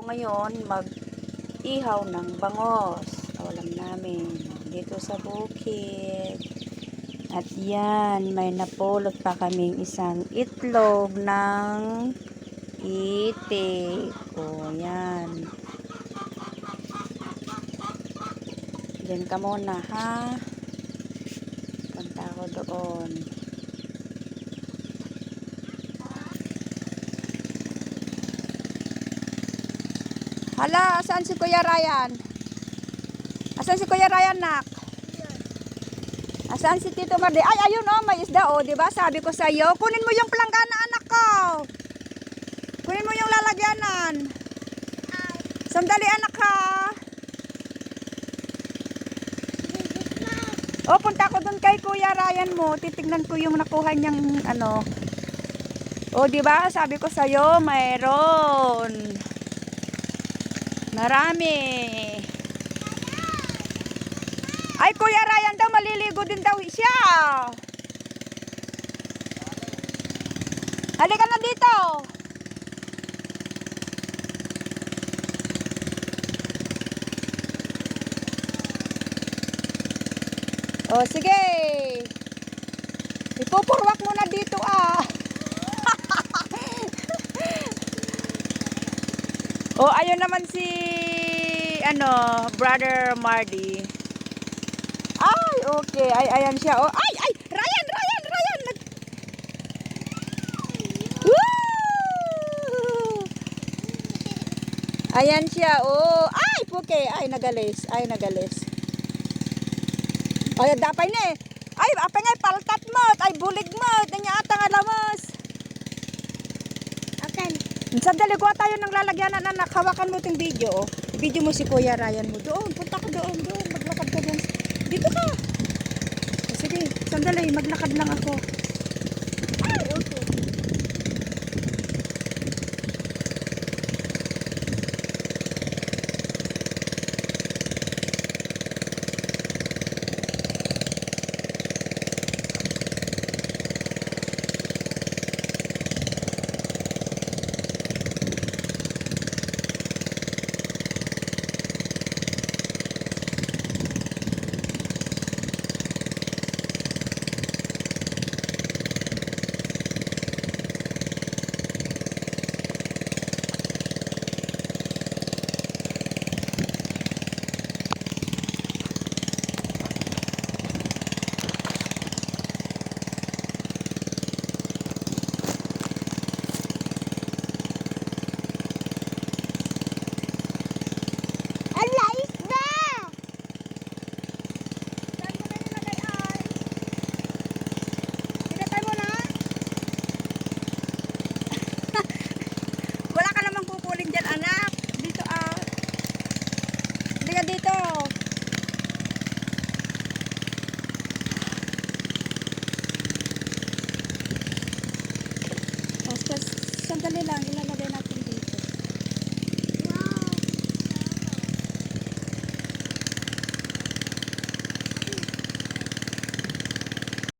ngayon mag-ihaw ng bangos. Ulam namin dito sa bukid. At yan, may napulot pa kaming isang itlog ng itik. O, yan. Diyan ka muna, ha? Punta ako doon. Hala, saan si Kuya Ryan? Asan si Kuya Ryan, nak? Asan si Tito Mardi? Ay, ayun oh, may isda oh, 'di ba? Sabi ko sa iyo, kunin mo yung planggana, anak ko. Kunin mo yung lalagyanan. Sandali, anak ha. Oh, punta ko doon kay Kuya Ryan mo. Titignan ko yung nakuha niyang ano. Oh, 'di ba? Sabi ko sa iyo, mayroon. Marami. Ay, Kuya Ryan daw, maliligo din daw siya. Halika na dito. O, sige. Ipupurwak mo na dito, ah. O, ayun naman si, Brother Mardy. Ay, okay. Ay, ayan siya. Oh, ay, ay, Ryan. Woo! Ayan siya. Oh, ay, puke. Ay, nagalis. Ay, dapay na eh. Ay, apay nga, paltat mo. Ay, bulig mo. Tanya ata nga lamas. Okay. Sandali, kuha tayo ng lalagyanan, anak. Hawakan mo itong video. Oh. Video mo si Kuya Ryan mo. Doon, punta ko doon. Maglakad ka doon. Dito ka. Sige, sandali, maglakad lang ako.